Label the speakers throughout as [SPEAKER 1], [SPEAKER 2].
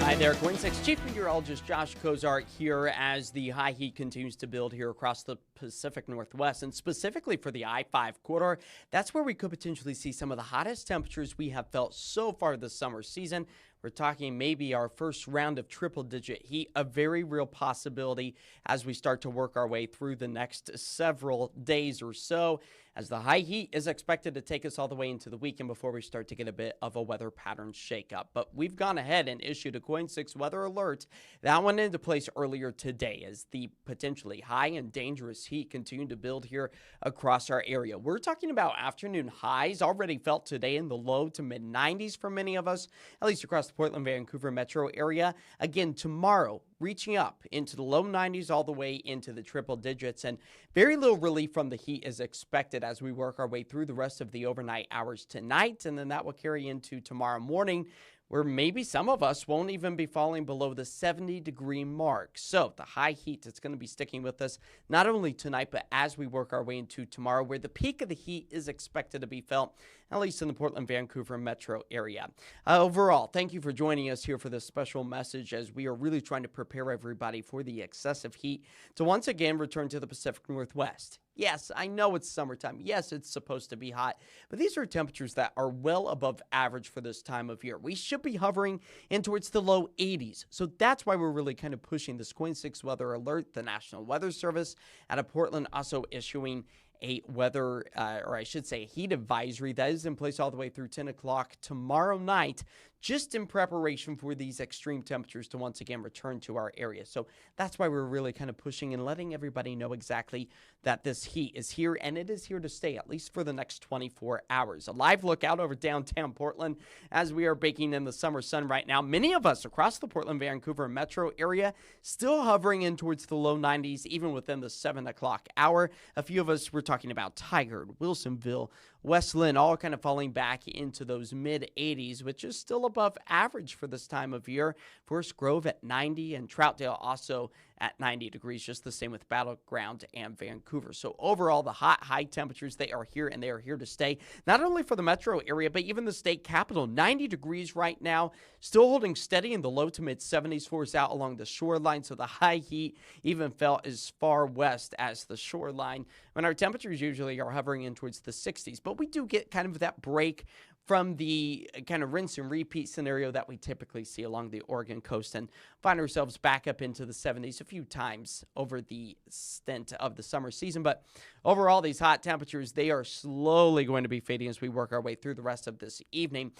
[SPEAKER 1] Hi there, KOIN 6 Chief Meteorologist Josh Cozart here as the high heat continues to build here across the Pacific Northwest, and specifically for the I-5 corridor. That's where we could potentially see some of the hottest temperatures we have felt so far this summer season. We're talking maybe our first round of triple-digit heat, a very real possibility as we start to work our way through the next several days or so, as the high heat is expected to take us all the way into the weekend before we start to get a bit of a weather pattern shakeup. But we've gone ahead and issued a KOIN 6 weather alert. That went into place earlier today as the potentially high and dangerous heat continued to build here across our area. We're talking about afternoon highs already felt today in the low to mid 90s for many of us, at least across the Portland, Vancouver metro area. Again, tomorrow, reaching up into the low 90s all the way into the triple digits, and very little relief from the heat is expected as we work our way through the rest of the overnight hours tonight, and then that will carry into tomorrow morning, where maybe some of us won't even be falling below the 70-degree mark. So the high heat is going to be sticking with us not only tonight, but as we work our way into tomorrow, where the peak of the heat is expected to be felt, at least in the Portland, Vancouver metro area. Overall, thank you for joining us here for this special message as we are really trying to prepare everybody for the excessive heat to once again return to the Pacific Northwest. Yes, I know it's summertime. Yes, it's supposed to be hot, but these are temperatures that are well above average for this time of year. We should be hovering in towards the low 80s. So that's why we're really kind of pushing this KOIN 6 weather alert. The National Weather Service out of Portland also issuing a weather, or I should say heat advisory that is in place all the way through 10 o'clock tomorrow night, just in preparation for these extreme temperatures to once again return to our area. So that's why we're really kind of pushing and letting everybody know exactly that this heat is here, and it is here to stay, at least for the next 24 hours. A live look out over downtown Portland as we are baking in the summer sun right now. Many of us across the Portland, Vancouver metro area still hovering in towards the low 90s, even within the 7 o'clock hour. A few of us were talking about Tigard, Wilsonville, Westland, all kind of falling back into those mid 80s, which is still above average for this time of year. Forest Grove at 90 and Troutdale also at 90 degrees, just the same with Battleground and Vancouver. So overall, the hot, high temperatures, they are here and they are here to stay, not only for the metro area, but even the state capital. 90 degrees right now, still holding steady in the low to mid 70s for us out along the shoreline. So the high heat even felt as far west as the shoreline, when our temperatures usually are hovering in towards the 60s. But we do get kind of that break from the kind of rinse and repeat scenario that we typically see along the Oregon coast, and find ourselves back up into the 70s a few times over the stint of the summer season. But overall, these hot temperatures, they are slowly going to be fading as we work our way through the rest of this evening.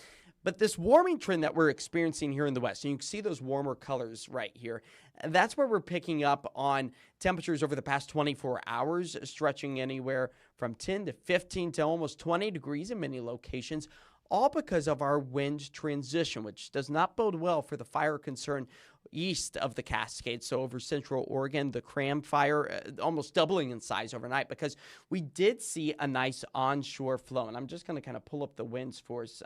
[SPEAKER 1] But this warming trend that we're experiencing here in the west, and you can see those warmer colors right here, that's where we're picking up on temperatures over the past 24 hours, stretching anywhere from 10 to 15 to almost 20 degrees in many locations, all because of our wind transition, which does not bode well for the fire concern east of the Cascades. So over central Oregon, the Cram fire almost doubling in size overnight, because we did see a nice onshore flow. And I'm just going to kind of pull up the winds for us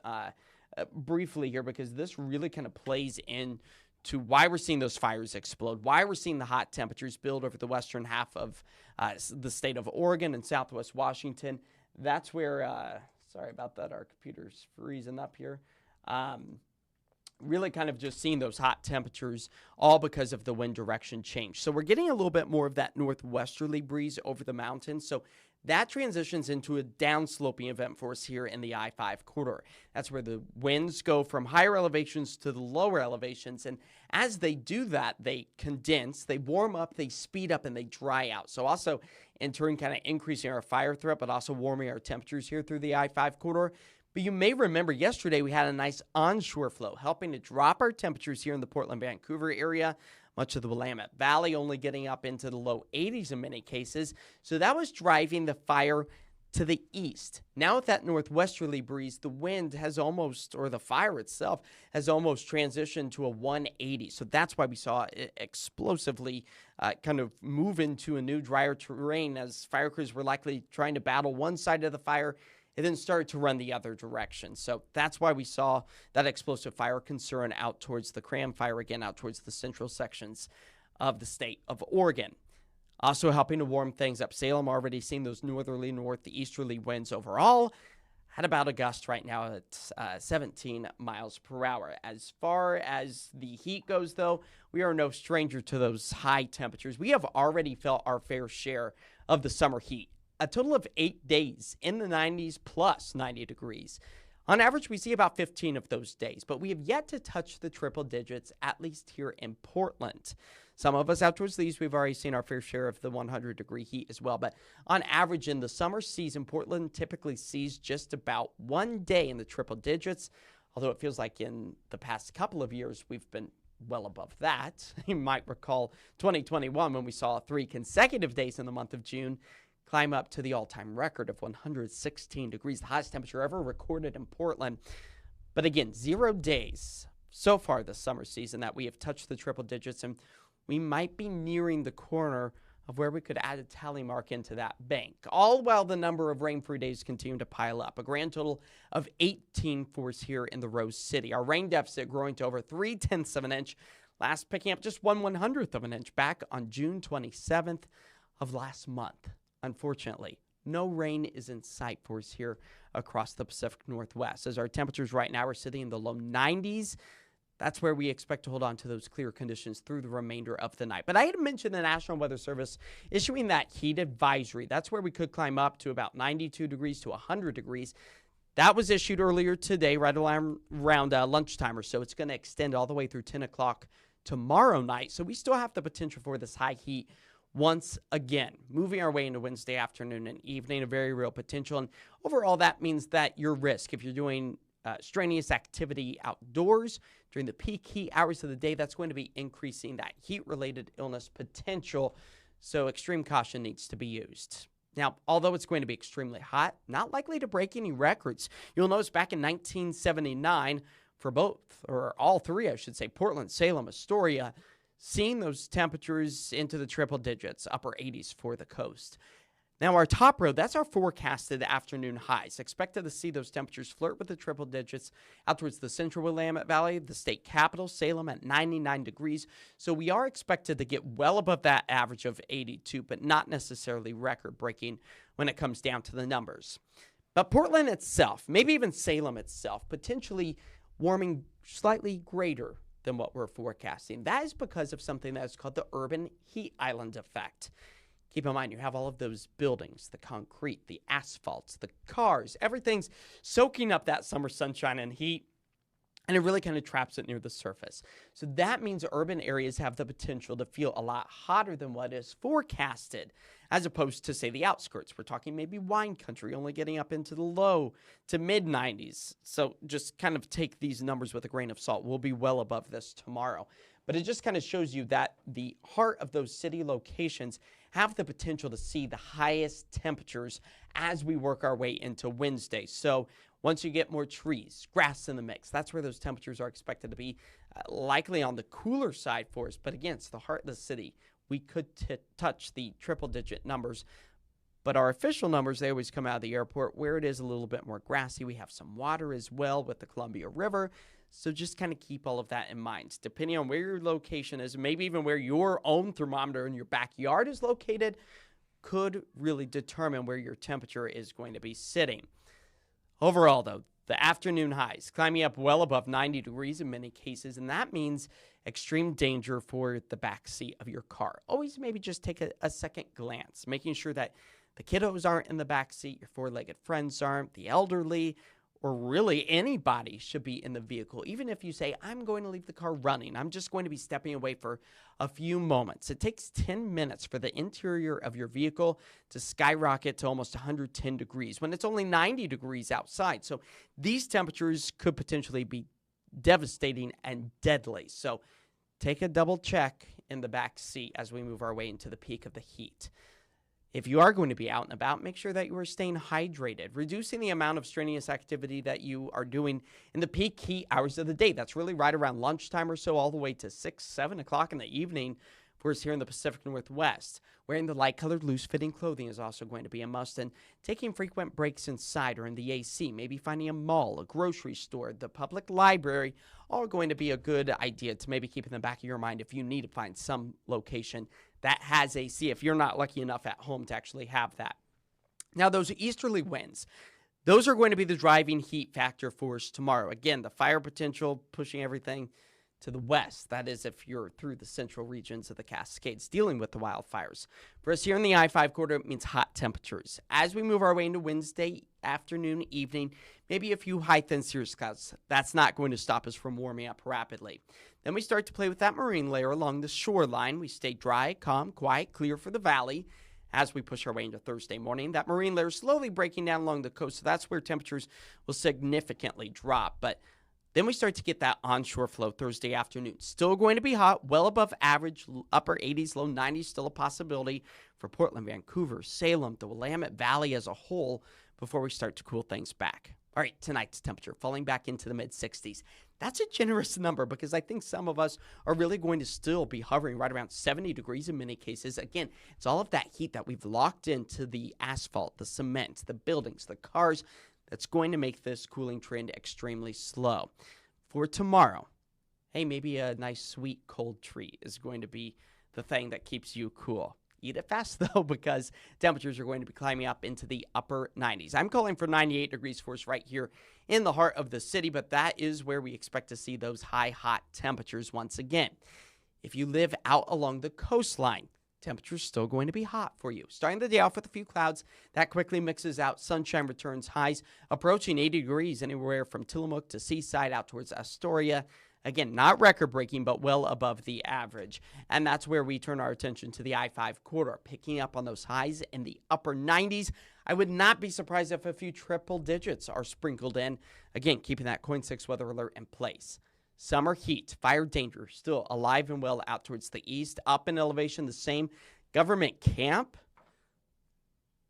[SPEAKER 1] briefly here, because this really kind of plays in to why we're seeing those fires explode, why we're seeing the hot temperatures build over the western half of the state of Oregon and southwest Washington. That's where, sorry about that, our computer's freezing up here. Really kind of just seeing those hot temperatures all because of the wind direction change. So we're getting a little bit more of that northwesterly breeze over the mountains. So that transitions into a downsloping event for us here in the I-5 corridor. That's where the winds go from higher elevations to the lower elevations. And as they do that, they condense, they warm up, they speed up, and they dry out. So also, in turn, kind of increasing our fire threat, but also warming our temperatures here through the I-5 corridor. But you may remember yesterday we had a nice onshore flow, helping to drop our temperatures here in the Portland, Vancouver area. Much of the Willamette Valley only getting up into the low 80s in many cases. So that was driving the fire to the east. Now with that northwesterly breeze, the wind has almost, or the fire itself, has almost transitioned to a 180. So that's why we saw it explosively kind of move into a new drier terrain, as fire crews were likely trying to battle one side of the fire. It then started to run the other direction. So that's why we saw that explosive fire concern out towards the Cram fire, again, out towards the central sections of the state of Oregon. Also helping to warm things up. Salem already seeing those northerly, northeasterly winds overall. at about a gust right now at 17 miles per hour. As far as the heat goes, though, we are no stranger to those high temperatures. We have already felt our fair share of the summer heat. A total of 8 days in the 90s plus 90 degrees. On average, we see about 15 of those days, but we have yet to touch the triple digits, at least here in Portland. Some of us out towards these, we've already seen our fair share of the 100-degree heat as well. But on average, in the summer season, Portland typically sees just about 1 day in the triple digits, although it feels like in the past couple of years, we've been well above that. You might recall 2021 when we saw 3 consecutive days in the month of June climb up to the all-time record of 116 degrees, the highest temperature ever recorded in Portland. But again, 0 days so far this summer season that we have touched the triple digits, and we might be nearing the corner of where we could add a tally mark into that bank, all while the number of rain-free days continue to pile up. A grand total of 18 for us here in the Rose City. Our rain deficit growing to over 3/10 of an inch, last picking up just 1/100th of an inch back on June 27th of last month. Unfortunately, no rain is in sight for us here across the Pacific Northwest, as our temperatures right now are sitting in the low 90s. That's where we expect to hold on to those clear conditions through the remainder of the night. But I had mentioned the National Weather Service issuing that heat advisory. That's where we could climb up to about 92 degrees to 100 degrees. That was issued earlier today, right around lunchtime or so. It's going to extend all the way through 10 o'clock tomorrow night. So we still have the potential for this high heat once again, moving our way into Wednesday afternoon and evening, a very real potential. And overall, that means that your risk, if you're doing strenuous activity outdoors during the peak heat hours of the day, that's going to be increasing that heat-related illness potential. So extreme caution needs to be used. Now, although it's going to be extremely hot, not likely to break any records. You'll notice back in 1979, for both, or all three, I should say, Portland, Salem, Astoria, seeing those temperatures into the triple digits, upper 80s for the coast. Now, our top row, that's our forecasted afternoon highs. Expected to see those temperatures flirt with the triple digits out towards the central Willamette Valley, the state capital, Salem, at 99 degrees. So we are expected to get well above that average of 82, but not necessarily record-breaking when it comes down to the numbers. But Portland itself, maybe even Salem itself, potentially warming slightly greater than what we're forecasting. That is because of something that is called the urban heat island effect. Keep in mind, you have all of those buildings, the concrete, the asphalts, the cars, everything's soaking up that summer sunshine and heat, and it really kind of traps it near the surface. So that means urban areas have the potential to feel a lot hotter than what is forecasted, as opposed to, say, the outskirts. We're talking maybe wine country, only getting up into the low to mid-90s. So just kind of take these numbers with a grain of salt. We'll be well above this tomorrow. But it just kind of shows you that the heart of those city locations have the potential to see the highest temperatures as we work our way into Wednesday. So once you get more trees, grass in the mix, that's where those temperatures are expected to be, likely on the cooler side for us. But again, it's the heart of the city. We could touch the triple-digit numbers. But our official numbers, they always come out of the airport where it is a little bit more grassy. We have some water as well with the Columbia River. So just kind of keep all of that in mind. Depending on where your location is, maybe even where your own thermometer in your backyard is located, could really determine where your temperature is going to be sitting. Overall, though, the afternoon highs climbing up well above 90 degrees in many cases, and that means extreme danger for the back seat of your car. Always maybe just take a second glance, making sure that the kiddos aren't in the back seat, your four-legged friends aren't, the elderly, or really anybody should be in the vehicle. Even if you say, I'm going to leave the car running, I'm just going to be stepping away for a few moments. It takes 10 minutes for the interior of your vehicle to skyrocket to almost 110 degrees when it's only 90 degrees outside. So these temperatures could potentially be devastating and deadly. So take a double check in the back seat as we move our way into the peak of the heat. If you are going to be out and about, make sure that you are staying hydrated, reducing the amount of strenuous activity that you are doing in the peak heat hours of the day. That's really right around lunchtime or so, all the way to 6, 7 o'clock in the evening for us here in the Pacific Northwest. Wearing the light-colored, loose-fitting clothing is also going to be a must, and taking frequent breaks inside or in the AC, maybe finding a mall, a grocery store, the public library, all going to be a good idea to maybe keep in the back of your mind if you need to find some location that has AC, if you're not lucky enough at home to actually have that. Now, those easterly winds, Those are going to be the driving heat factor for us tomorrow. Again, the fire potential pushing everything to the west. That is, if you're through the central regions of the Cascades dealing with the wildfires. For us here in the I-5 corridor, it means hot temperatures. As we move our way into Wednesday afternoon, evening, maybe a few high, thin cirrus clouds. That's not going to stop us from warming up rapidly. Then we start to play with that marine layer along the shoreline. We stay dry, calm, quiet, clear for the valley. As we push our way into Thursday morning, that marine layer is slowly breaking down along the coast, so that's where temperatures will significantly drop. But then we start to get that onshore flow Thursday afternoon. Still going to be hot, well above average, upper 80s, low 90s, still a possibility for Portland, Vancouver, Salem, the Willamette Valley as a whole before we start to cool things back. All right, tonight's temperature falling back into the mid-60s. That's a generous number because I think some of us are really going to still be hovering right around 70 degrees in many cases. Again, it's all of that heat that we've locked into the asphalt, the cement, the buildings, the cars that's going to make this cooling trend extremely slow. For tomorrow, hey, maybe a nice sweet cold treat is going to be the thing that keeps you cool. Eat it fast, though, because temperatures are going to be climbing up into the upper 90s. I'm calling for 98 degrees for us right here in the heart of the city, but that is where we expect to see those high, hot temperatures once again. If you live out along the coastline, temperature's still going to be hot for you. Starting the day off with a few clouds, that quickly mixes out. Sunshine returns, highs approaching 80 degrees anywhere from Tillamook to Seaside out towards Astoria. Again, not record-breaking, but well above the average. And that's where we turn our attention to the I-5 corridor, picking up on those highs in the upper 90s. I would not be surprised if a few triple digits are sprinkled in. Again, keeping that KOIN 6 weather alert in place. Summer heat, fire danger, still alive and well out towards the east. Up in elevation, the same. Government camp,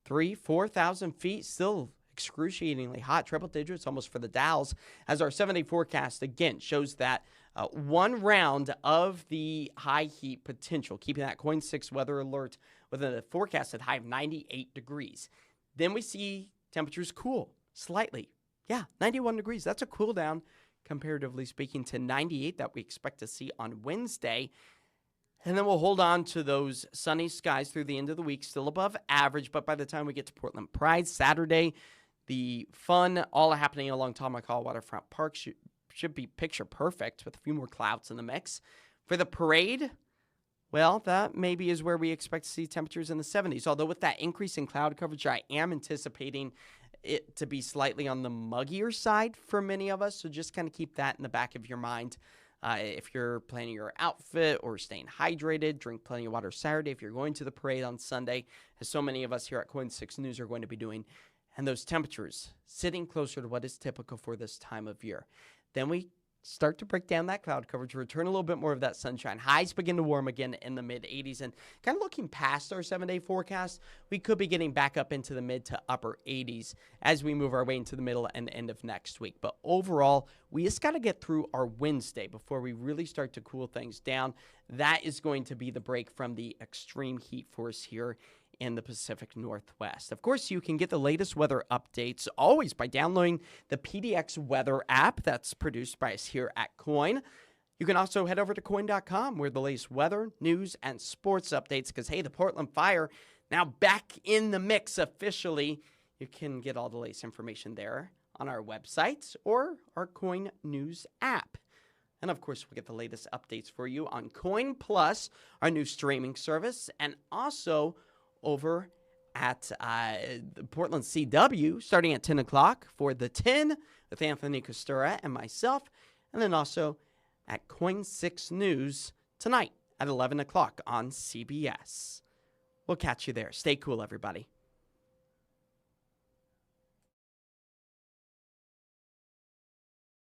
[SPEAKER 1] 4,000 feet, still excruciatingly hot, triple digits almost for the Dalles, as our 7-day forecast again shows that one round of the high heat potential, keeping that KOIN 6 weather alert with a forecasted high of 98 degrees. Then we see temperatures cool slightly. Yeah, 91 degrees. That's a cool down, comparatively speaking, to 98 that we expect to see on Wednesday. And then we'll hold on to those sunny skies through the end of the week, still above average. But by the time we get to Portland Pride Saturday, the fun all happening along Tamakawa Waterfront Park should be picture perfect with a few more clouds in the mix. For the parade, well, that maybe is where we expect to see temperatures in the 70s. Although with that increase in cloud coverage, I am anticipating it to be slightly on the muggier side for many of us. So just kind of keep that in the back of your mind. If you're planning your outfit or staying hydrated, drink plenty of water Saturday. If you're going to the parade on Sunday, as so many of us here at KOIN 6 News are going to be doing, and those temperatures sitting closer to what is typical for this time of year. Then we start to break down that cloud coverage, return a little bit more of that sunshine. Highs begin to warm again in the mid-80s. And kind of looking past our 7-day forecast, we could be getting back up into the mid to upper 80s as we move our way into the middle and end of next week. But overall, we just got to get through our Wednesday before we really start to cool things down. That is going to be the break from the extreme heat force here in the Pacific Northwest. Of course, you can get the latest weather updates always by downloading the PDX Weather app that's produced by us here at KOIN. You can also head over to KOIN.com where the latest weather, news, and sports updates, because, hey, the Portland fire now back in the mix officially. You can get all the latest information there on our website or our KOIN News app. And, of course, we'll get the latest updates for you on KOIN Plus, our new streaming service, and also over at the Portland CW, starting at 10 o'clock for The 10 with Anthony Costura and myself, and then also at KOIN 6 News tonight at 11 o'clock on CBS. We'll catch you there. Stay cool, everybody.